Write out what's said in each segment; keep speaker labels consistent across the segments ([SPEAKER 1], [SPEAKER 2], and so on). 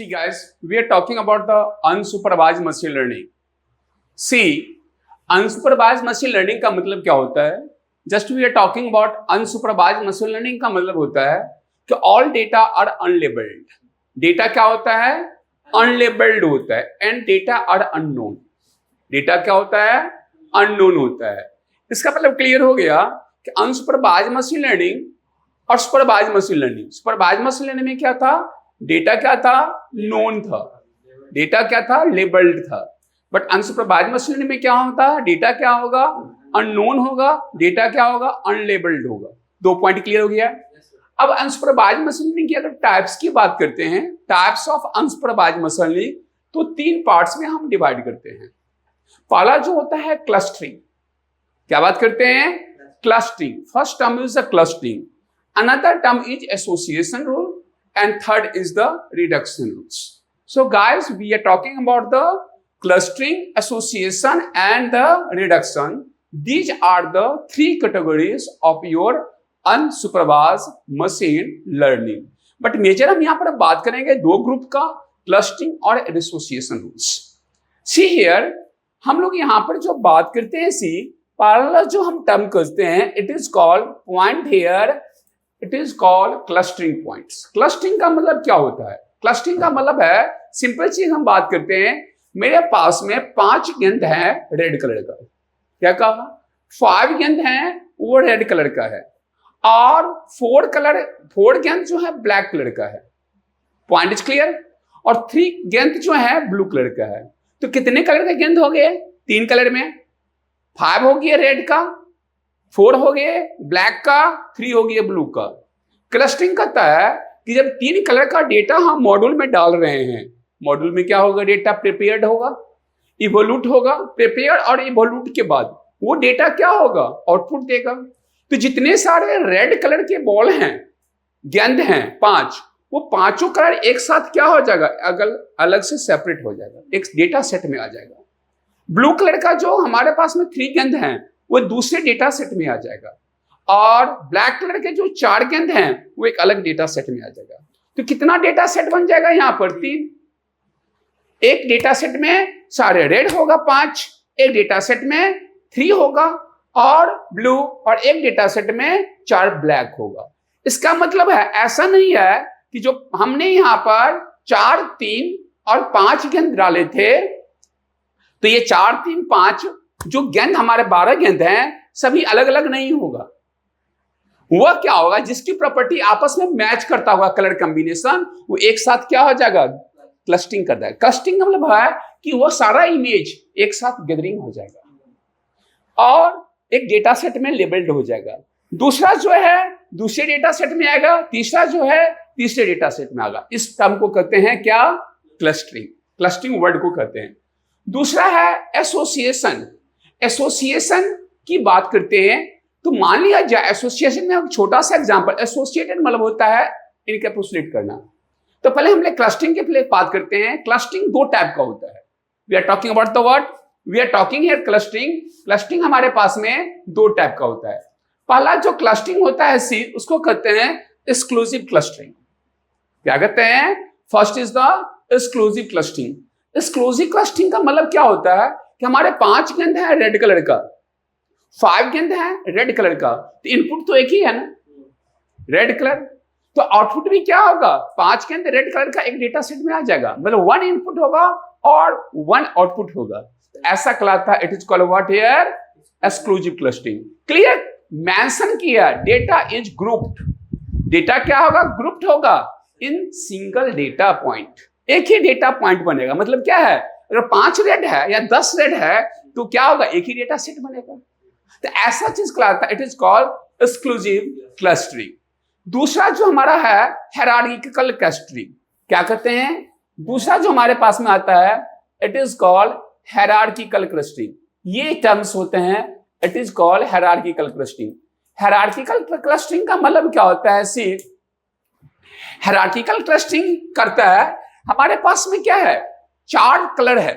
[SPEAKER 1] See guys, we are talking about the unsupervised machine learning. See, unsupervised machine learning का मतलब क्या होता है? Just we are talking about unsupervised machine learning का मतलब होता है कि all data are unlabeled. Data क्या होता है? Unlabeled होता है and data are unknown. Data क्या होता है? Unknown होता है. इसका मतलब क्लियर हो गया कि unsupervised machine learning और supervised machine learning. Supervised machine learning में क्या था? डेटा क्या था? नोन था. डेटा क्या था? लेबल्ड था. बट अनसुपरवाइज्ड मशीन लर्निंग में क्या होता है? डेटा क्या होगा? अननोन होगा. डेटा क्या होगा? अनलेबल्ड होगा. 2 पॉइंट क्लियर हो गया. अब अनसुपरवाइज्ड मशीन लर्निंग की अगर टाइप्स की बात करते हैं, types of unsupervised machine learning, तो 3 पार्ट्स में हम डिवाइड करते हैं. पहला जो होता है क्लस्टरिंग. क्या बात करते हैं? Clustering. First term is the clustering. Another term is association rule and third is the reduction rules. So guys, we are talking about the clustering, association and the reduction. These are the 3 categories of your unsupervised machine learning. But major हम यहाँ पर बात करेंगे 2 group का, clustering और association rules. See here, हम लोग यहाँ पर जो बात करते हैं, पहला जो हम टर्म करते हैं, it is called point here. It is called clustering points. Clustering का मतलब क्या होता है? क्लस्टरिंग का मतलब है, सिंपल चीज हम बात करते हैं, मेरे पास में 5 गेंद है रेड कलर का. क्या कहा? 5 गेंद है वो रेड कलर का है और 4 गेंद जो है ब्लैक कलर का है. Point is clear. और 3 गेंद जो है ब्लू कलर का है. तो कितने कलर का गेंद हो गए? 3 कलर में. 5 हो गया रेड का, 4 हो गए ब्लैक का, 3 हो गया ब्लू का. क्लस्टरिंग कहता है कि जब 3 कलर का डेटा हम मॉड्यूल में डाल रहे हैं, मॉड्यूल में क्या होगा? डेटा प्रिपेयर्ड होगा, इवोल्यूट होगा. प्रिपेयर और इवोल्यूट के बाद वो डेटा क्या होगा? आउटपुट देगा. तो जितने सारे रेड कलर के बॉल हैं, गेंद हैं 5, वो पांचों कलर एक साथ क्या हो जाएगा? अलग से सेपरेट हो जाएगा, एक डेटा सेट में आ जाएगा. ब्लू कलर का जो हमारे पास में 3 गेंद हैं वो दूसरे डेटा सेट में आ जाएगा और ब्लैक कलर के जो 4 गेंद हैं वो एक अलग डेटा सेट में आ जाएगा. तो कितना डेटा सेट बन जाएगा यहाँ पर? 3. एक डेटा सेट में सारे रेड होगा 5, एक डेटा सेट में 3 होगा और ब्लू, और एक डेटा सेट में 4 ब्लैक होगा. इसका मतलब है, ऐसा नहीं है कि जो हमने यहाँ पर 4, 3 और 5 गेंद डाले थे, तो ये 4, 3, 5 जो गेंद हमारे 12 गेंद हैं सभी अलग अलग नहीं होगा. वह क्या होगा? जिसकी प्रॉपर्टी आपस में मैच करता हुआ कलर कॉम्बिनेशन, वो एक साथ क्या हो जाएगा? क्लस्टरिंग कर जाएगा. क्लस्टरिंग का मतलब है कि वो सारा इमेज एक साथ गैदरिंग हो जाएगा और एक डेटा सेट में लेबल्ड हो जाएगा. दूसरा जो है दूसरे डेटा सेट में आएगा, तीसरा जो है तीसरे डेटा सेट में आएगा. इस टर्म को कहते हैं क्या? क्लस्टरिंग. क्लस्टरिंग वर्ड को कहते हैं. दूसरा है एसोसिएशन. एसोसिएशन की बात करते हैं तो मान लिया जाए, एसोसिएशन में छोटा सा एग्जांपल, एसोसिएटेड मतलब होता है इनकैप्सुलेट करना. तो पहले हम लोग क्लस्टरिंग के लिए बात करते हैं. क्लस्टरिंग 2 टाइप का होता है. We are talking about the what? We are talking here clustering. Clustering हमारे पास में 2 टाइप का होता है. पहला जो क्लस्टरिंग होता है उसको कहते हैं एक्सक्लूसिव क्लस्टरिंग. क्या कहते हैं? First is the exclusive clustering. Exclusive clustering का मतलब क्या होता है कि हमारे 5 गेंद है रेड कलर का, 5 गेंद है रेड कलर का, तो इनपुट तो एक ही है ना, रेड कलर. तो आउटपुट भी क्या होगा? 5 गेंद रेड कलर का एक डेटा सेट में आ जाएगा. मतलब 1 इनपुट होगा और 1 आउटपुट होगा. ऐसा कहलाता है, it is called what here? Exclusive clustering. Clear? Mention किया, डेटा इज ग्रुप्ड. डेटा क्या होगा? ग्रुप्ड होगा इन सिंगल डेटा पॉइंट. एक ही डेटा पॉइंट बनेगा. मतलब क्या है? अगर 5 रेड है या 10 रेड है तो क्या होगा? एक ही डेटा सेट बनेगा. तो ऐसा चीज कहलाता है, it is called exclusive clustering. दूसरा जो हमारा है हायरार्किकल क्लस्टरिंग. क्या कहते हैं? दूसरा जो हमारे पास में आता है, it is called hierarchical clustering. ये टर्म्स होते हैं, it is called hierarchical clustering. Hierarchical clustering का मतलब क्या होता है? हायरार्किकल क्लस्टरिंग करता है, हमारे पास में क्या है? 4 कलर है,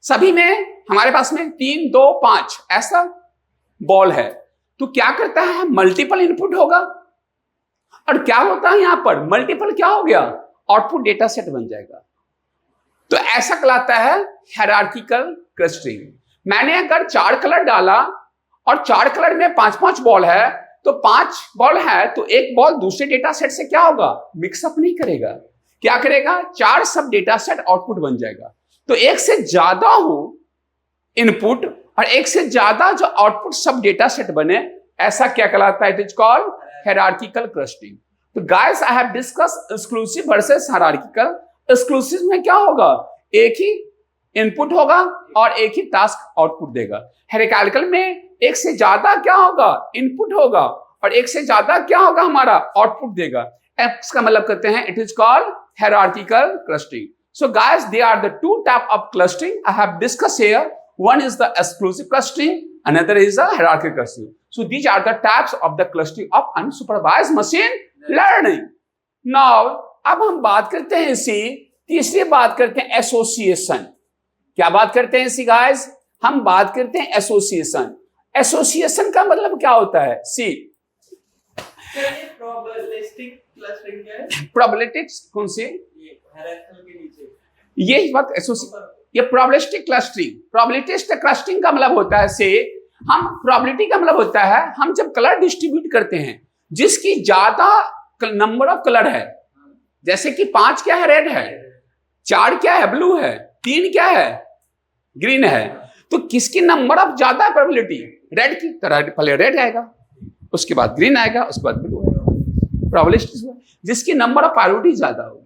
[SPEAKER 1] सभी में हमारे पास में 3, 2, 5 ऐसा बॉल है. तो क्या करता है? मल्टीपल इनपुट होगा. और क्या होता है यहां पर? मल्टीपल क्या हो गया? आउटपुट डेटा सेट बन जाएगा। तो ऐसा कहलाता है हायरार्किकल क्लस्टरिंग। मैंने अगर 4 कलर डाला और 4 कलर में 5-5 बॉल है, तो 5 बॉल है तो एक बॉल दूसरे डेटा सेट से क्या होगा, मिक्सअप नहीं करेगा, क्या करेगा, 4 सब डेटा सेट आउटपुट बन जाएगा। तो एक से ज्यादा हो इनपुट और एक से ज्यादा जो आउटपुट सब डेटा सेट बने, ऐसा क्या कहलाता है, it is called hierarchical clustering. तो guys I have discuss exclusive versus hierarchical. Exclusive में क्या होगा, एक ही इनपुट होगा और एक ही टास्क आउटपुट देगा। हायरार्किकल में एक से ज्यादा क्या होगा, इनपुट होगा और एक से ज्यादा क्या होगा, हमारा आउटपुट देगा। इसका मतलब कहते हैं it is called hierarchical clustering. So guys they are the two type of clustering I have discuss here. One is the exclusive clustering, another is the hierarchical clustering. So these are the types of the clustering of unsupervised machine learning. Now, अब हम बात करते हैं इसी तीसरी बात करते हैं एसोसिएशन। क्या बात करते हैं इसी गाइस, हम बात करते हैं एसोसिएशन। एसोसिएशन का मतलब क्या होता है, सी
[SPEAKER 2] प्रोबेबिलिस्टिक क्लस्टरिंग क्या है,
[SPEAKER 1] प्रोबेबिलिटिक्स कौन सी,
[SPEAKER 2] ये हायरार्किकल के नीचे
[SPEAKER 1] ये बात एसोसिएशन, ये प्रोबेबिलिस्टिक क्लस्टरिंग। प्रोबेबिलिस्टिक क्लस्टरिंग का मतलब होता है से हम प्रोबेबिलिटी का मतलब होता है हम जब कलर डिस्ट्रीब्यूट करते हैं जिसकी ज्यादा नंबर ऑफ कलर है, जैसे कि 5 क्या है, रेड है, 4 क्या है, ब्लू है, 3 क्या है, ग्रीन है, तो किसकी नंबर ऑफ ज्यादा प्रोबेबिलिटी, रेड की, तो पहले रेड आएगा, उसके बाद ग्रीन आएगा, उसके बाद ब्लू आएगा। प्रोबेबिलिस्टिक जिसकी नंबर ऑफ प्रोबेबिलिटी ज्यादा होगी।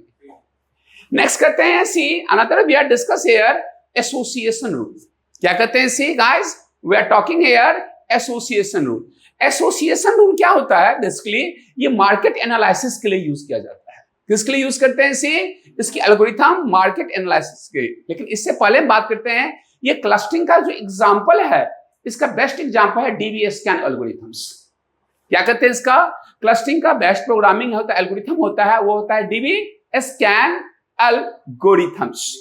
[SPEAKER 1] नेक्स्ट करते हैं see, another we are discuss here association rule. क्या कहते हैं see guys, we are talking here association rule. Association rule क्या होता है, बेसिकली ये मार्केट एनालिसिस के लिए यूज किया जाता है। किसके लिए यूज करते हैं सी, इसकी एल्गोरिथम मार्केट एनालिसिस के। लेकिन इससे पहले हम बात करते हैं ये क्लस्टरिंग का जो एग्जांपल है, इसका बेस्ट एग्जांपल है डीबी स्कैन एल्गोरिथम्स। क्या कहते हैं इसका, क्लस्टरिंग का बेस्ट प्रोग्रामिंग होता है, एल्गोरिथम होता है, वो होता है डीबी स्कैन एल्गोरिथम्स।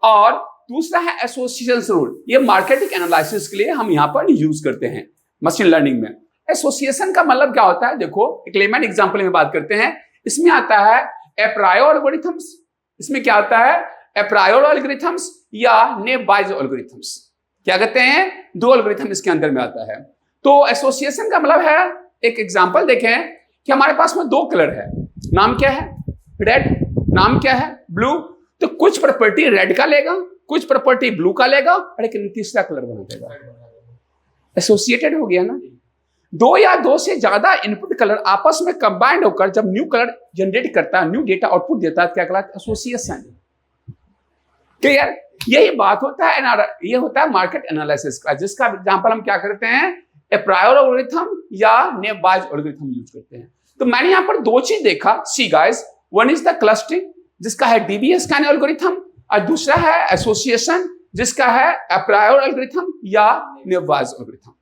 [SPEAKER 1] और दूसरा है एसोसिएशन रूल, ये मार्केटिंग एनालिसिस के लिए हम यहां पर यूज करते हैं मशीन लर्निंग में। एसोसिएशन का मतलब क्या होता है, देखो एक लेमन एग्जांपल में बात करते हैं। इसमें आता है ए प्रायोर एल्गोरिथम्स, इसमें क्या आता है, ए प्रायोर एल्गोरिथम्स या नेव बायस एल्गोरिथम्स। क्या कहते हैं, 2 एल्गोरिथम इसके अंदर में आता है। तो एसोसिएशन का मतलब है, एक एग्जांपल देखें कि हमारे पास में 2 कलर है, नाम क्या है, रेड, नाम क्या है, ब्लू। तो कुछ प्रॉपर्टी रेड का लेगा, कुछ प्रॉपर्टी ब्लू का लेगा और एक तीसरा कलर बना देगा। एसोसिएटेड हो गया ना। 2 या 2 से ज्यादा इनपुट कलर आपस में कंबाइंड होकर जब न्यू कलर जनरेट करता है, न्यू डेटा आउटपुट देता है, क्या कहलाता है, एसोसिएशन। क्लियर, यही बात होता है, ये होता है मार्केट एनालिसिस का, जिसका एग्जांपल हम क्या करते हैं, ए प्रायोर एल्गोरिथम या नेव बायस एल्गोरिथम यूज करते हैं। तो मैंने यहां पर 2 चीज देखा, see guys, one is the clustering जिसका है डीबी स्कैन एल्गोरिथम, और दूसरा है एसोसिएशन जिसका है ए प्रायोर एल्गोरिथम या नेव बायस एल्गोरिथम।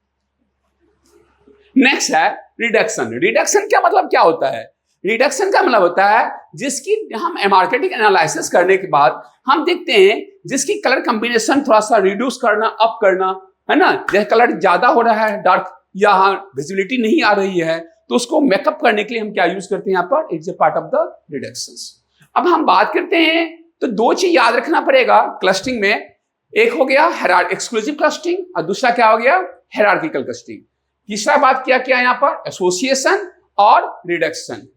[SPEAKER 1] नेक्स्ट है रिडक्शन। रिडक्शन का मतलब क्या होता है, रिडक्शन का मतलब होता है जिसकी हम मार्केटिंग एनालिसिस करने के बाद हम देखते हैं जिसकी कलर कॉम्बिनेशन थोड़ा सा रिड्यूस करना, अप करना, है ना, जैसे कलर ज्यादा हो रहा है, डार्क या विजिबिलिटी नहीं आ रही है, तो उसको मेकअप करने के लिए हम क्या यूज करते हैं यहाँ पर, it's a part of the reductions. अब हम बात करते हैं तो 2 चीज याद रखना पड़ेगा क्लस्टरिंग में, एक हो गया एक्सक्लूसिव क्लस्टरिंग और दूसरा क्या हो गया, हायरार्किकल क्लस्टरिंग। तीसरा बात क्या किया यहाँ पर, एसोसिएशन और रिडक्शन।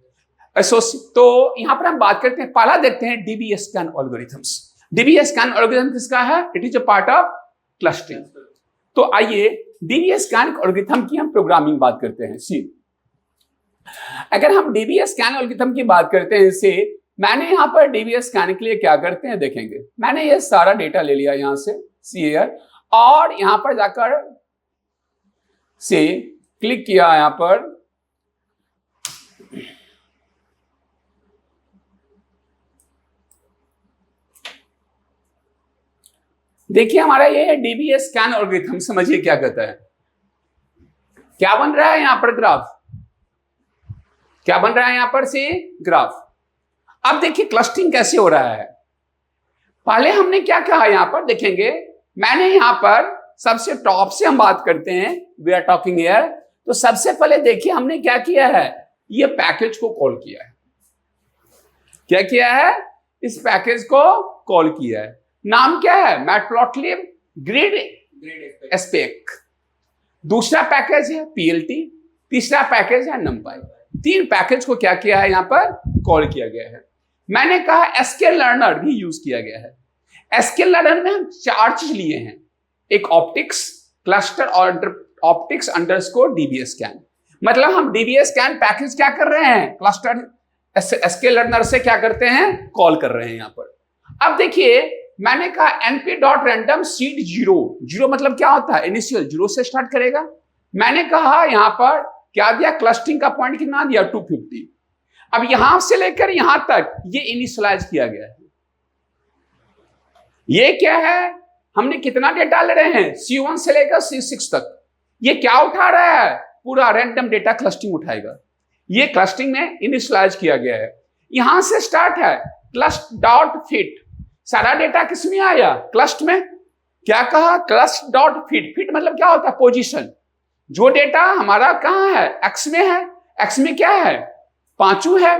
[SPEAKER 1] तो यहां पर हम बात करते हैं, पहला देखते हैं dB scan algorithms. DB scan algorithm किसका है, it is a part of clustering. तो आइए डीबी स्कैन एल्गोरिथम की हम प्रोग्रामिंग बात करते हैं। सी, अगर हम डीबी स्कैन एल्गोरिथम की बात करते हैं, से मैंने यहां पर डीबी स्कैन के लिए क्या करते हैं देखेंगे, मैंने ये सारा डेटा ले लिया यहां से सी एयर, और यहां पर जाकर से क्लिक किया, यहां पर देखिए हमारा ये डीबी स्कैन एल्गोरिथम, समझिए क्या कहता है, क्या बन रहा है यहां पर ग्राफ, क्या बन रहा है यहां पर से ग्राफ। अब देखिए क्लस्टरिंग कैसे हो रहा है। पहले हमने क्या कहा, यहां पर देखेंगे, मैंने यहां पर सबसे टॉप से हम बात करते हैं, वी आर टॉकिंग हियर। तो सबसे पहले देखिए हमने क्या किया है, ये पैकेज को कॉल किया है। क्या किया है, इस पैकेज को कॉल किया है। नाम क्या है, मैटप्लॉटलिब ग्रिड
[SPEAKER 2] ग्रेड
[SPEAKER 1] स्पेक। दूसरा पैकेज है पीएलटी, तीसरा पैकेज है नमपाई। 3 पैकेज को क्या किया है, यहां पर कॉल किया गया है। मैंने कहा एसक्यूएल लर्नर भी यूज किया गया है। एसक्यूएल लर्नर में हम 4 चीज लिए हैं, एक ऑप्टिक्स, क्लस्टर और ऑप्टिक्स अंडरस्कोर डीबीएस स्कैन। मतलब हम डीबीएस स्कैन पैकेज क्या कर रहे हैं, क्लस्टर एसक्यूएल लर्नर से क्या करते हैं, कॉल कर रहे हैं यहां पर। अब देखिए मैंने कहा np.random seed 0 मतलब क्या होता है, इनिशियल 0 से स्टार्ट करेगा। मैंने कहा यहां पर क्या दिया, क्लस्टरिंग का पॉइंट कितना दिया, 250। अब यहां से लेकर यहां तक ये इनिशियलाइज किया गया है। ये क्या है, हमने कितना डेटा ले रहे हैं, C1 से लेकर C6 तक। ये क्या उठा रहा है, पूरा रैंडम डेटा क्लस्टरिंग उठाएगा। ये क्लस्टरिंग में इनिशियलाइज किया गया है। यहां से स्टार्ट है क्लस्ट डॉट फिट, सारा डेटा किस में आया, क्लस्ट में। क्या कहा, क्लस्ट डॉट फिट। फिट मतलब क्या होता है, पोजीशन। जो डेटा हमारा कहां है, एक्स में है। एक्स में क्या है, 5 है,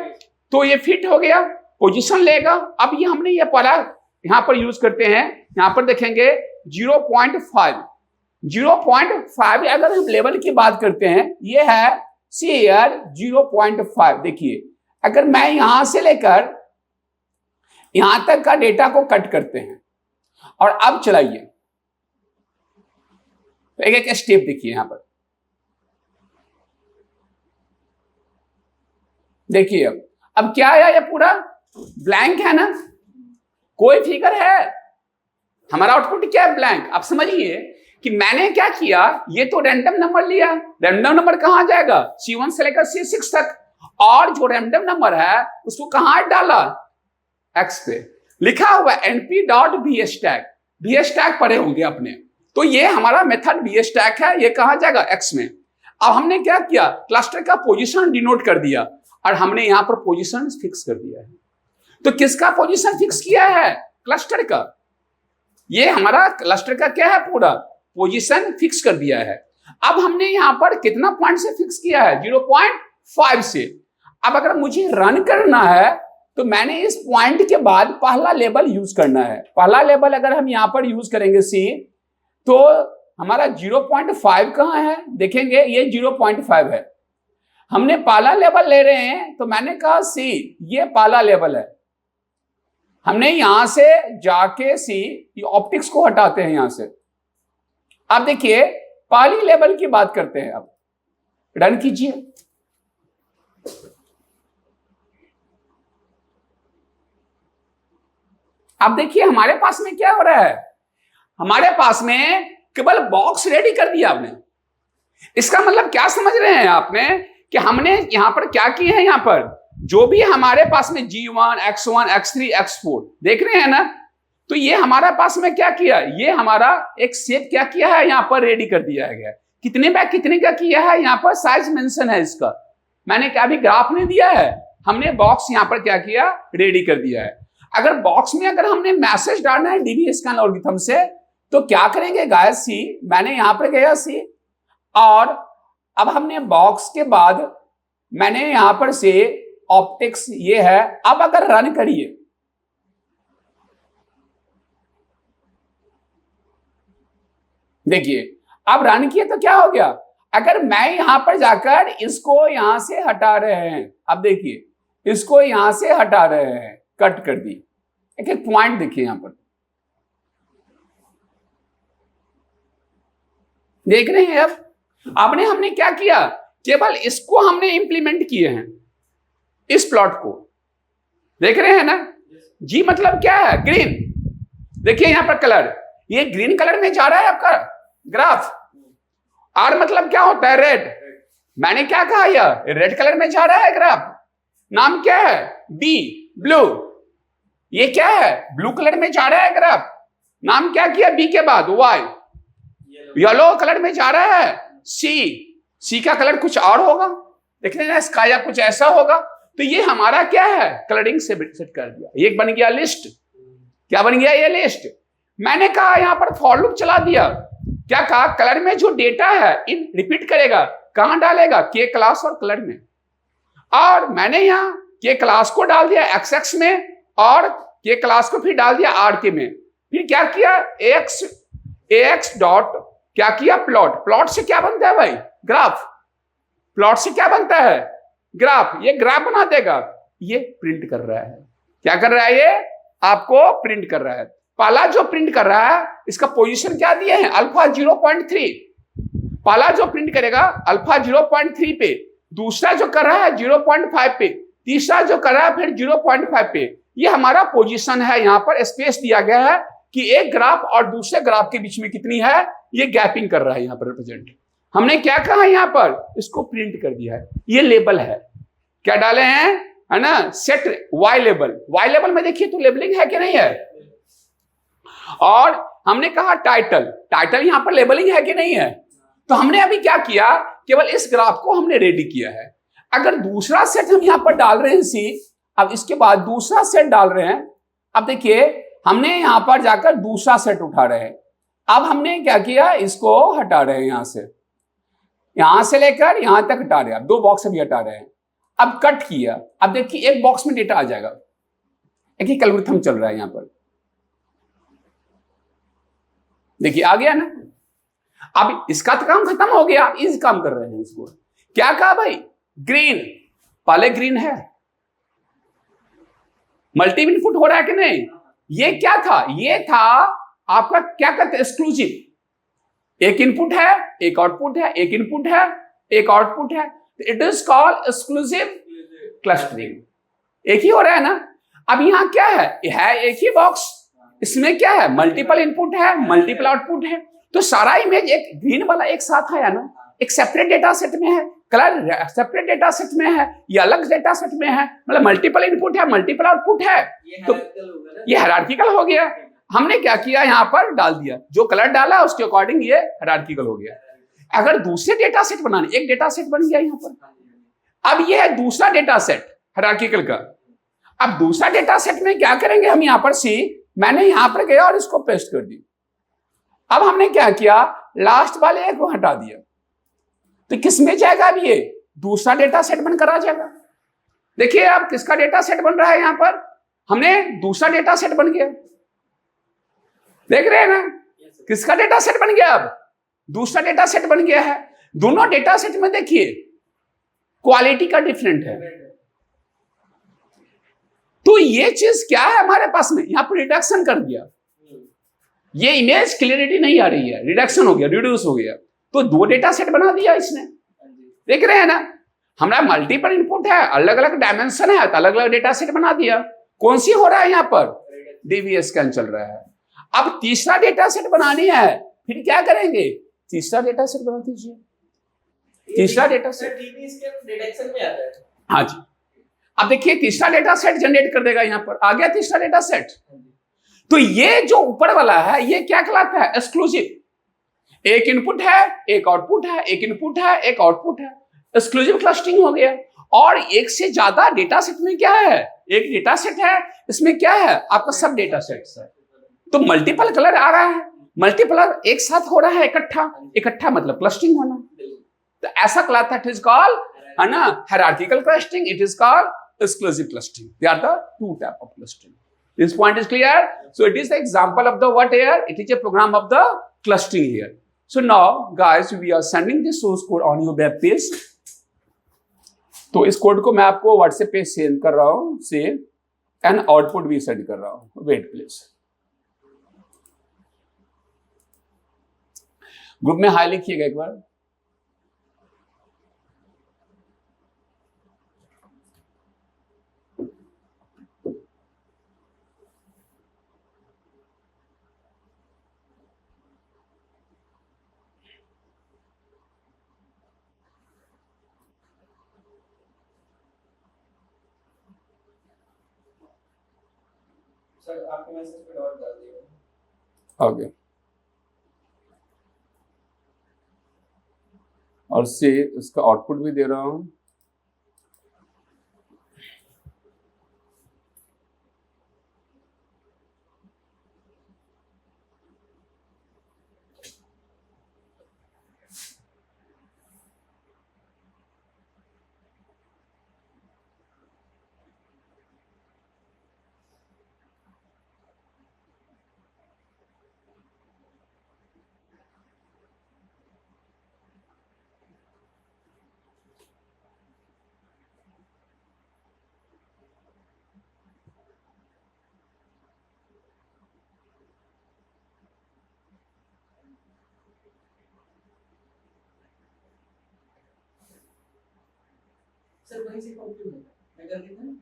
[SPEAKER 1] तो ये फिट हो गया, पोजीशन लेगा। अब ये हमने ये पढ़ा, यहां पर यूज करते हैं। यहां पर देखेंगे 0.5 अगर हम लेवल की बात करते हैं, ये है CR 0.5। देखिए अगर मैं यहां से लेकर यहां तक का डेटा को कट करते हैं और अब चलाइए, तो एक एक स्टेप देखिए। यहां पर देखिए अब क्या है, ये पूरा ब्लैंक है ना, कोई फिगर है, हमारा आउटपुट क्या है, ब्लैंक। अब समझिए कि मैंने क्या किया, ये तो रैंडम नंबर लिया। रैंडम नंबर कहां जाएगा, C1 से लेकर C6 तक, और जो रैंडम नंबर है उसको कहां डाला, एक्स पे। लिखा हुआ np.vstack, vstack पढ़े होंगे आपने, तो ये हमारा मेथड vstack है, ये कहां जाएगा, एक्स में। अब हमने क्या किया, क्लस्टर का पोजीशन डिनोट कर दिया और हमने यहां पर पोजीशन फिक्स कर दिया है। तो किसका पोजीशन फिक्स किया है, क्लस्टर का। ये हमारा क्लस्टर का क्या है, पूरा पोजीशन फिक्स कर दिया है। अब हमने यहां पर कितना पॉइंट से फिक्स किया है, 0.5 से। अब अगर मुझे रन करना है तो मैंने इस पॉइंट के बाद पहला लेवल यूज करना है। पहला लेवल अगर हम यहां पर यूज करेंगे C, तो हमारा 0.5 कहां है, देखेंगे ये 0.5 है। हमने पहला लेवल ले रहे हैं, तो मैंने कहा C, ये पहला लेवल है। हमने यहां से जाके C, ये ऑप्टिक्स को हटाते हैं यहां से। अब देखिए पहली लेवल की बात करते हैं, अब रन कीजिए। अब देखिए हमारे पास में क्या हो रहा है, हमारे पास में केवल बॉक्स रेडी कर दिया आपने। इसका मतलब क्या समझ रहे हैं आपने, कि हमने यहां पर क्या किए हैं, यहां पर जो भी हमारे पास में G1, X1, X3, X4 देख रहे हैं ना, तो ये हमारा पास में क्या किया, ये हमारा एक शेप क्या किया है, यहां पर रेडी कर दिया गया। कितने बाय कितने का किया है, यहां पर साइज मेंशन है इसका। मैंने क्या भी ग्राफ नहीं दिया है, हमने बॉक्स यहां पर क्या किया, रेडी कर दिया है। अगर बॉक्स में अगर हमने मैसेज डालना है डीबी स्कैन एल्गोरिथम से, तो क्या करेंगे गाइस, C, मैंने यहां पर गया C, और अब हमने बॉक्स के बाद मैंने यहां पर से ऑप्टिक्स ये है। अब अगर रन करिए, देखिए अब रन किए तो क्या हो गया, अगर मैं यहां पर जाकर इसको यहां से हटा रहे हैं, अब देखिए इसको यहां से हटा रहे हैं, कट कर दी, एक एक पॉइंट देखिए यहां पर, देख रहे हैं। अब आपने हमने क्या किया, केवल इसको हमने इंप्लीमेंट किए हैं, इस प्लॉट को देख रहे हैं ना। जी मतलब क्या है, ग्रीन। देखिए यहां पर कलर, ये ग्रीन कलर में जा रहा है आपका ग्राफ। आर मतलब क्या होता है, रेड। मैंने क्या कहा, यह रेड कलर में जा रहा है ग्राफ। नाम क्या है, बी, ब्लू। ये क्या है, ब्लू कलर में जा रहा है ग्राफ। नाम क्या किया, बी के बाद वाई। येलो कलर में जा रहा है सी का कलर कुछ और होगा, देख रहे हैं, स्काई या कुछ ऐसा होगा। तो ये हमारा क्या है, कलरिंग से सेट कर दिया। ये बन गया लिस्ट। क्या बन गया, ये लिस्ट। मैंने कहा यहां पर फॉर लूप चला दिया। क्या कहा, कलर में जो डेटा है इन रिपीट करेगा, कहां डालेगा, के क्लास और कलर में। और मैंने यहां के क्लास को डाल दिया एक्स एक्स में और के क्लास को फिर डाल दिया आर के में, फिर क्या किया एक्स डॉट क्या किया प्लॉट, प्लॉट से क्या बनता है भाई ग्राफ, प्लॉट से क्या बनता है ग्राफ, ये ग्राफ बना देगा, ये प्रिंट कर रहा है, क्या कर रहा है ये आपको प्रिंट कर रहा है। पहला जो प्रिंट कर रहा है इसका पोजीशन क्या दिए हैं अल्फा 0.3, पहला जो प्रिंट करेगा अल्फा 0.3 पे, दूसरा जो कर रहा है 0.5 पे, तीसरा जो कर रहा है फिर 0.5 पे। ये हमारा पोजीशन है, यहाँ पर स्पेस दिया गया है कि एक ग्राफ और दूसरे ग्राफ के बीच में कितनी है, ये गैपिंग कर रहा है यहाँ पर रिप्रेजेंट। हमने क्या कहा यहाँ पर इसको प्रिंट कर दिया है, ये लेबल है, क्या डाले हैं है ना set Y label, Y label में देखिए तो लेबलिंग है कि नहीं है, और हमने कहा टाइटल, टाइटल यहां पर लेबलिंग है कि नहीं है। तो हमने अभी क्या किया केवल इस ग्राफ को हमने रेडी किया है। अगर दूसरा सेट हम यहां पर डाल रहे हैं सी, अब इसके बाद दूसरा सेट डाल रहे हैं, अब देखिए हमने यहां पर जाकर दूसरा सेट उठा रहे हैं, अब हमने क्या किया इसको हटा रहे हैं यहां से लेकर यहां तक हटा रहे हैं, अब 2 बॉक्स अभी हटा रहे हैं, अब कट किया, अब देखिए एक बॉक्स में डेटा आ जाएगा, एक ही एल्गोरिथम चल रहा है यहां पर, देखिए आ गया ना। अब इसका तो काम खत्म हो गया, इस काम कर रहे हैं इसको, क्या कहा भाई ग्रीन, पहले ग्रीन है, मल्टी इनपुट हो रहा है कि नहीं, ये क्या था, ये था आपका क्या कहते हैं एक्सक्लूसिव, एक इनपुट है एक आउटपुट है, एक इनपुट है एक आउटपुट है, it is called exclusive clustering, एक ही हो रहा है ना। अब यहां क्या है एक ही बॉक्स, इसमें क्या है मल्टीपल इनपुट है मल्टीपल आउटपुट है, तो सारा इमेज एक ग्रीन वाला एक साथ आया ना, एक सेपरेट डेटा सेट में है, कलर सेपरेट डेटा सेट में है, ये अलग डेटा सेट में है, मतलब मल्टीपल इनपुट है मल्टीपल आउटपुट है, तो ये हायरार्किकल हो गया। हमने क्या किया यहाँ पर डाल दिया, जो कलर डाला उसके अकॉर्डिंग ये हायरार्किकल हो गया। अगर दूसरे डेटा सेट बनाने, एक डेटा सेट बन गया यहाँ पर, अब ये है दूसरा डेटा सेट हायरार्किकल का, अब दूसरा डेटा सेट में क्या करेंगे हम यहाँ पर सी, मैंने यहां पर गया और इसको पेस्ट कर दी, अब हमने क्या किया लास्ट वाले एक को हटा दिया, तो किस में जाएगा अब ये दूसरा डेटा सेट बनकर आ जाएगा। देखिए अब किसका डेटा सेट बन रहा है यहां पर, हमने दूसरा डेटा सेट बन गया, देख रहे हैं ना किसका डेटा सेट बन गया, अब दूसरा डेटा सेट बन गया है। दोनों डेटा सेट में देखिए क्वालिटी का डिफरेंट है, तो ये चीज क्या है हमारे पास में, यहां पर रिडक्शन कर दिया, ये इमेज क्लियरिटी नहीं आ रही है, रिडक्शन हो गया रिड्यूस हो गया, तो 2 डेटा सेट बना दिया इसने, देख रहे हैं ना, हमारा मल्टीपल इनपुट है अलग अलग डायमेंशन है तो अलग अलग डेटा सेट बना दिया। कौन सी हो रहा है यहां पर डीवीएस स्कैन चल रहा है। अब तीसरा डेटा सेट बनानी है, फिर क्या करेंगे तीसरा डेटा सेट बना दीजिए, तीसरा डेटा सेट
[SPEAKER 2] डिटेक्शन में आता है,
[SPEAKER 1] हाँ जी। अब देखिए तीसरा डेटा सेट जनरेट कर देगा, यहां पर आ गया तीसरा डेटा सेट, तो ये जो ऊपर वाला है ये क्या कहलाता है एक्सक्लूसिव, एक इनपुट है एक आउटपुट है, एक इनपुट है एक आउटपुट है, एक्सक्लूसिव क्लस्टरिंग हो गया। और एक से ज्यादा डेटा सेट में क्या है, एक डेटा सेट है इसमें क्या है आपका सब डेटा सेट है, तो मल्टीपल कलर आ रहा है, मल्टीपल एक साथ हो रहा है इकट्ठा, इकट्ठा मतलब क्लस्टरिंग होना, तो ऐसा कहलाता है, इट इज कॉल्ड है ना hierarchical clustering, it is called exclusive clustering. They are the 2 type of clustering. This point is clear. So it is the example of the what here, it is a program of the clustering here. So now guys we are sending this source code on your web page. तो इस code को मैं आपको WhatsApp पे send कर रहा हूं, save and output भी सेंड कर रहा हूं, वेट प्लीज। ग्रुप में हाई लिखिएगा एक बार।
[SPEAKER 2] सर आपके मैसेज पे डॉट डाल दिया,
[SPEAKER 1] ओके, और से इसका आउटपुट भी दे रहा हूं,
[SPEAKER 2] सर वहीं से कॉपी मैं कर देता हूँ।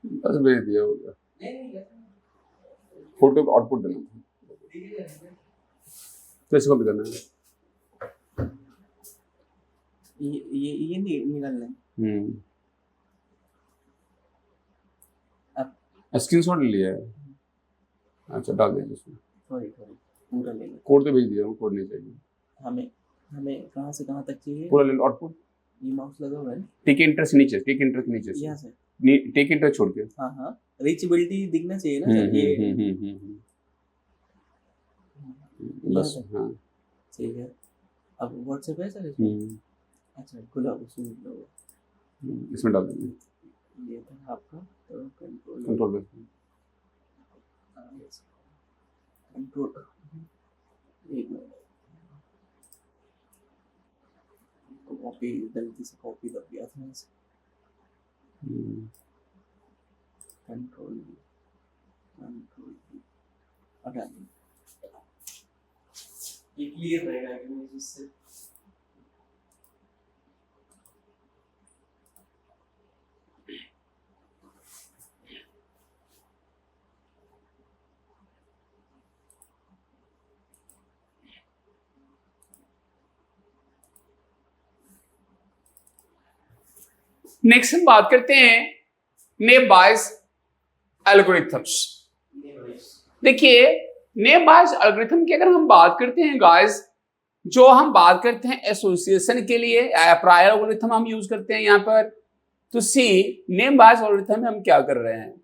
[SPEAKER 1] बस भेज दिया होगा,
[SPEAKER 2] नहीं
[SPEAKER 1] फोटो आउटपुट देना था,
[SPEAKER 2] ठीक है
[SPEAKER 1] तो इसको भी करना है।
[SPEAKER 2] ये निकालना है।
[SPEAKER 1] स्क्रीनशॉट लिया है, अच्छा डाल देंगे इसमें।
[SPEAKER 2] सॉरी पूरा ले लो।
[SPEAKER 1] कोड तो भेज दिया हूँ, कोड नहीं चाहिए।
[SPEAKER 2] हमें कहाँ से कहाँ तक चाहिए?
[SPEAKER 1] पूरा ले लो आउटपुट।
[SPEAKER 2] ये माउस लगा हुआ है ना?
[SPEAKER 1] टेक इंटर से नीचे, टेक इंटर के नीचे से,
[SPEAKER 2] यहाँ से।
[SPEAKER 1] टेक इंटर छोड़ के।
[SPEAKER 2] हाँ रीचेबिलिटी दिखना चाहिए ना सर ये।
[SPEAKER 1] बस हाँ
[SPEAKER 2] ठीक है। अब व्हाट्सएप है सर इसमें? अच्छा खुला उसमें
[SPEAKER 1] इसमें डाल देंगे।
[SPEAKER 2] ये था आपका तो कंट्रोल
[SPEAKER 1] कंट्रोल
[SPEAKER 2] एक मिनट कॉपी गलती से कॉपी दब गया था इससे। कंट्रोल हटा दें, ये क्लियर रहेगा कि मुझे इससे।
[SPEAKER 1] नेक्स्ट हम बात करते हैं नेव बायस एल्गोरिथम्स। देखिए नेव बायस एल्गोरिथम की अगर हम बात करते हैं गाइस, जो हम बात करते हैं एसोसिएशन के लिए प्रायर एल्गोरिथम हम यूज करते हैं यहाँ पर। तो सी नेव बायस एल्गोरिथम में हम क्या कर रहे हैं,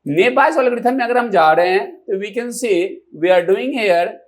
[SPEAKER 1] नेव बायस एल्गोरिथम में अगर हम जा रहे हैं तो we can see we are doing here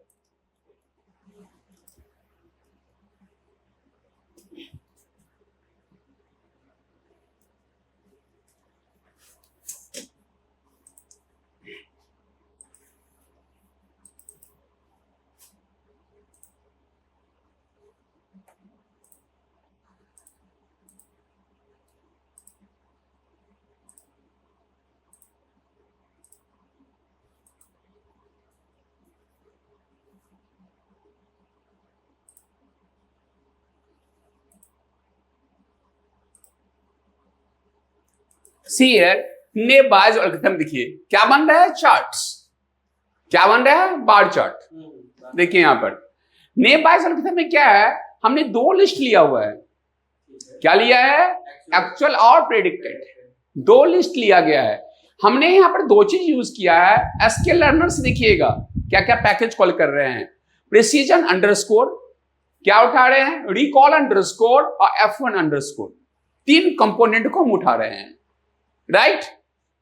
[SPEAKER 1] see here naive Bayes algorithm. देखिए क्या बन रहा है, चार्ट्स, क्या बन रहा है, बार चार्ट। देखिए यहां पर नेव बायस एल्गोरिथम में क्या है, हमने दो लिस्ट लिया हुआ है। क्या लिया है, एक्चुअल और प्रेडिक्टेड, दो लिस्ट लिया गया है। हमने यहां पर दो चीज यूज किया है। एसक्यूएल लर्नर से देखिएगा क्या क्या पैकेज कॉल कर रहे हैं, प्रिसीजन अंडरस्कोर, क्या उठा रहे हैं, रिकॉल अंडरस्कोर और F1 अंडरस्कोर। तीन कंपोनेंट को हम उठा रहे हैं, राइट।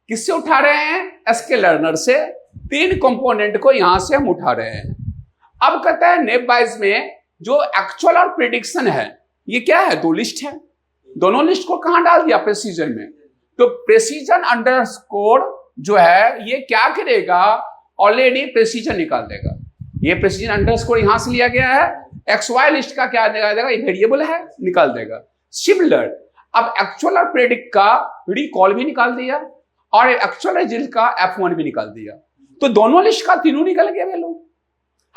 [SPEAKER 1] किससे उठा रहे हैं, एसक्यूएल लर्नर से। तीन कंपोनेंट को यहां से हम उठा रहे हैं। अब कहता है नेव बायस में जो एक्चुअल और प्रेडिक्शन है, ये क्या है, दो लिस्ट है। दोनों लिस्ट को कहां डाल दिया, प्रेसीजन में। तो प्रेसीजन अंडरस्कोर जो है ये क्या करेगा, ऑलरेडी प्रेसीजन निकाल देगा। ये प्रेसीजन अंडरस्कोर यहां से लिया गया है, XY लिस्ट का क्या निकाल देगा, ये वेरिएबल है, निकाल देगा। सिमिलर अब एक्चुअल और प्रेडिक्ट का रिकॉल भी निकाल दिया और एक्चुअल रिजल्ट का F1 भी निकाल दिया। तो दोनों लिस्ट का तीनों निकल गया वैल्यू।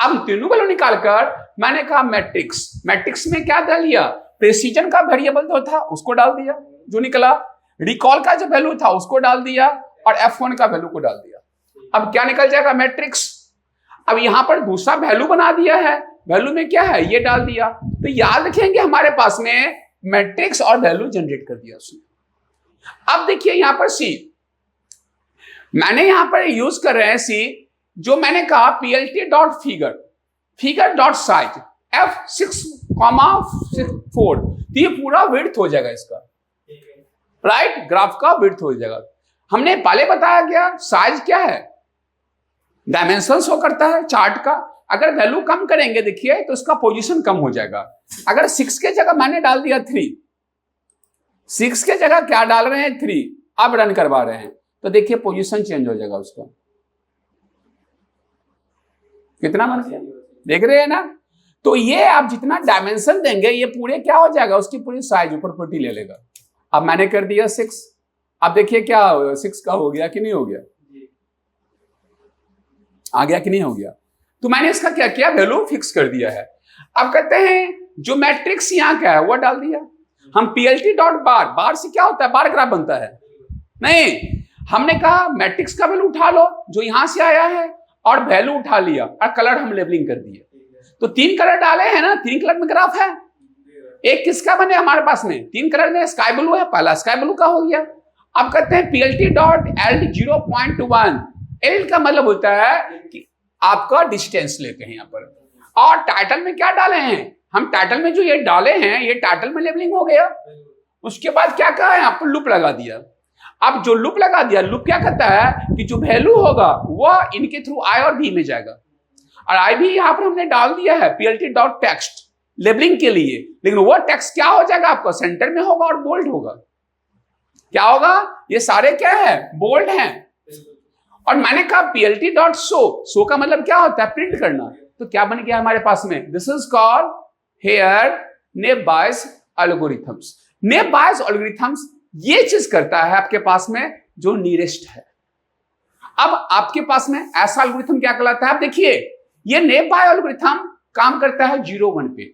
[SPEAKER 1] अब तीनों वैल्यू निकालकर मैंने कहा मैट्रिक्स, मैट्रिक्स में क्या डाल दिया, प्रेसीजन का वेरिएबल जो था उसको डाल दिया, जो निकला, रिकॉल का जो वैल्यू था उसको डाल दिया और F1 का वैल्यू को डाल दिया। अब क्या निकल जाएगा, मैट्रिक्स। अब यहां पर दूसरा वैल्यू बना दिया है, वैल्यू में क्या है, ये डाल दिया। तो याद रखेंगे हमारे पास में मैट्रिक्स और वैल्यू जनरेट कर दिया उसने। अब देखिए यहां पर सी, मैंने यहां पर यूज कर रहे हैं सी, जो मैंने कहा PLT dot figure, figure dot size F6,4, तो ये पूरा विड्थ हो जाएगा इसका, राइट, ग्राफ का विड्थ हो जाएगा। हमने पहले बताया गया साइज क्या है, डायमेंशन शो करता है चार्ट का। अगर वैल्यू कम करेंगे देखिए तो इसका पोजीशन कम हो जाएगा। अगर 6 के जगह मैंने डाल दिया 3, 6 के जगह क्या डाल रहे हैं 3, अब रन करवा रहे हैं तो देखिए पोजीशन चेंज हो जाएगा उसका। कितना बन गया, देख रहे हैं ना। तो ये आप जितना डायमेंशन देंगे ये पूरे क्या हो जाएगा, उसकी पूरी साइज ऊपर प्रॉपर्टी ले लेगा। अब मैंने कर दिया 6, अब देखिए क्या 6 का हो गया कि नहीं हो गया, आ गया कि नहीं हो गया। तो मैंने इसका क्या किया, वैल्यू फिक्स कर दिया है। अब कहते हैं जो मैट्रिक्स यहां क्या है वो डाल दिया। हम पीएलटी डॉट बार, बार से क्या होता है, बार ग्राफ बनता है नहीं। हमने कहा मैट्रिक्स का वैल्यू उठा लो जो यहां से आया है और वैल्यू उठा लिया और कलर हम लेबलिंग कर दिए। तो 3 कलर डाले हैं ना, 3 कलर में ग्राफ है। एक किसका बने हमारे पास में, 3 कलर में स्काई ब्लू है, पहला स्काई ब्लू का हो गया। अब कहते हैं पीएलटी डॉट एल 0.1, एल का मतलब होता है कि आपका डिस्टेंस लेते हैं यहाँ पर। और टाइटल में क्या डाले हैं हम, टाइटल में जो ये डाले हैं ये टाइटल में लेबलिंग हो गया। उसके बाद क्या कहा है, आपको लूप लगा दिया। अब जो लूप लगा दिया, लूप क्या कहता है कि जो वैल्यू होगा वह इनके थ्रू आई और भी में जाएगा, और आई भी यहां पर हमने डाल दिया है पीएलटी डॉट टेक्स्ट लेबलिंग के लिए। लेकिन वो टेक्स्ट क्या हो जाएगा, आपका सेंटर में होगा और बोल्ड होगा। क्या होगा, ये सारे क्या है, बोल्ड हैं। और मैंने कहा पीएलटी डॉट शो का मतलब क्या होता है, प्रिंट करना। तो क्या बन गया हमारे पास में, this is called here naive Bayes algorithms. Naive Bayes algorithms ये चीज करता है आपके पास में जो नियरेस्ट है। अब आपके पास में ऐसा एल्गोरिथम क्या कहलाता है, आप देखिए ये नेव बायस एल्गोरिथम काम करता है 0-1 पे,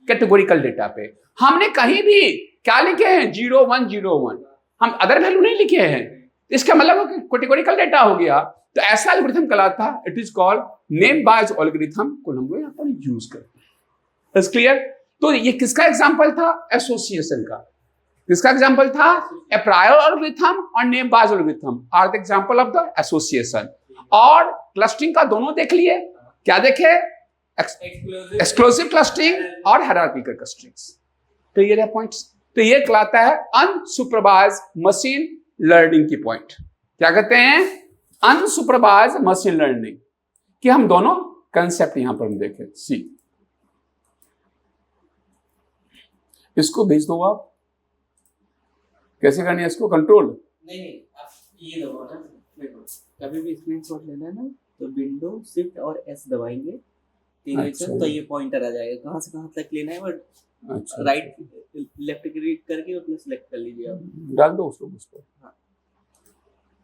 [SPEAKER 1] कैटेगोरिकल डेटा पे। हमने कहीं भी क्या लिखे हैं, 0-1-0-1, हम अदर वैल्यू नहीं लिखे हैं। इसका मतलब कैटेगोरिकल डेटा हो गया। तो ऐसा एल्गोरिथम कहलाता है, it is called name Bayes algorithm को हम लोग यहाँ पर यूज करते हैं। Is clear. तो ये किसका एग्जांपल था, एसोसिएशन का। किसका एग्जांपल था, ए प्रायर एल्गोरिथम और naive Bayes algorithm are the example of the association. और क्लस्टरिंग का दोनों देख लिए, क्या देखे, एक्सक्लूसिव क्लस्टरिंग और हायरार्किकल क्लस्टरिंग्स। तो ये रहे पॉइंट्स। तो ये कहलाता है अनसुपरवाइज्ड मशीन लर्निंग की पॉइंट। क्या कहते हैं, अनसुपरवाइज्ड मशीन लर्निंग कि हम दोनों कंसेप्ट यहां पर हम देखें। सी इसको भेज दो आप, कैसे करनी है इसको, कंट्रोल
[SPEAKER 2] नहीं आप ये दबाओ ना, देखो कभी भी स्क्रीनशॉट लेना है ना तो विंडो शिफ्ट और एस दबाएंगे,
[SPEAKER 1] अच्छा।
[SPEAKER 2] तो ये पॉइंटर आ जाएगा कहां से कहां तक लेना है। बट
[SPEAKER 1] अच्छा,
[SPEAKER 2] राइट लेफ्ट क्लिक करके उसमें सेलेक्ट कर लीजिए आप।
[SPEAKER 1] डाल दो उसको,
[SPEAKER 2] हाँ।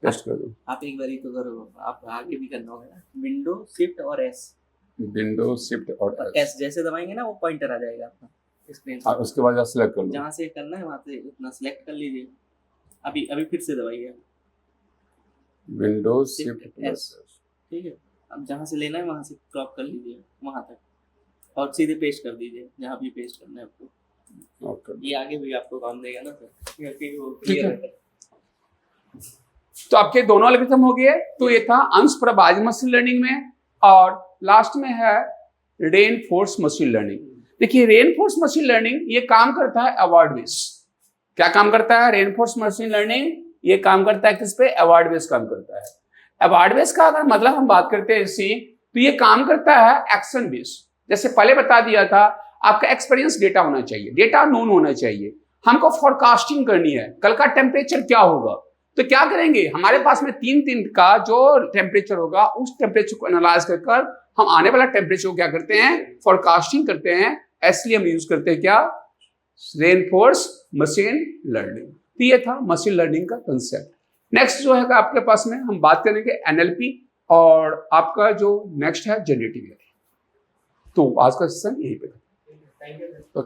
[SPEAKER 1] टेस्ट कर दो।
[SPEAKER 2] आप एक बार ही तो करो, आप आगे भी करना होगा ना, विंडो शिफ्ट और एस,
[SPEAKER 1] विंडो शिफ्ट और
[SPEAKER 2] एस जैसे दबाएंगे ना वो पॉइंटर आ जाएगा आपका स्क्रीन
[SPEAKER 1] और उसके बाद सेलेक्ट कर लो।
[SPEAKER 2] जहां से करना है वहां से उतना सेलेक्ट कर लीजिए। अभी अभी फिर से दबाइए
[SPEAKER 1] विंडो शिफ्ट
[SPEAKER 2] Shift
[SPEAKER 1] प्लस,
[SPEAKER 2] ठीक है। अब जहां से लेना है वहां से क्रॉप कर लीजिए वहां तक और सीधे पेस्ट कर दीजिए जहां भी पेस्ट करना है आपको।
[SPEAKER 1] ओके।
[SPEAKER 2] ये आगे भी आपको काम देगा ना सर, क्योंकि वो
[SPEAKER 1] ठीक है।
[SPEAKER 2] क्लियर है।
[SPEAKER 1] तो आपके दोनों एल्गोरिथम हो गए। तो ये था अनसुपरवाइज्ड मशीन लर्निंग में। और लास्ट में है रेनफोर्स मशीन लर्निंग। देखिए रेनफोर्स मशीन लर्निंग ये काम करता है अवार्ड बेस। क्या काम करता है, रेनफोर्स मशीन लर्निंग ये काम करता है किस पे, अवार्ड बेस काम करता है। अवार्ड बेस का अगर मतलब हम बात करते हैं इसी, तो ये काम करता है एक्शन बेस। जैसे पहले बता दिया था, आपका एक्सपीरियंस डेटा होना चाहिए, डेटा नोन होना चाहिए। हमको फोरकास्टिंग करनी है, कल का टेम्परेचर क्या होगा। तो क्या करेंगे, हमारे पास में 3 दिन का जो टेम्परेचर होगा उस टेम्परेचर को एनालाइज कर हम आने वाला टेम्परेचर को क्या करते हैं, फोरकास्टिंग करते हैं। इसलिए हम यूज करते हैं क्या, रेनफोर्स मशीन लर्निंग। तो ये था मशीन लर्निंग का कंसेप्ट। नेक्स्ट जो है आपके पास में हम बात करेंगे एनएलपी, और आपका जो नेक्स्ट है जनरेटिव एआई। तो आज का सेशन यहीं पे।
[SPEAKER 2] Thank you.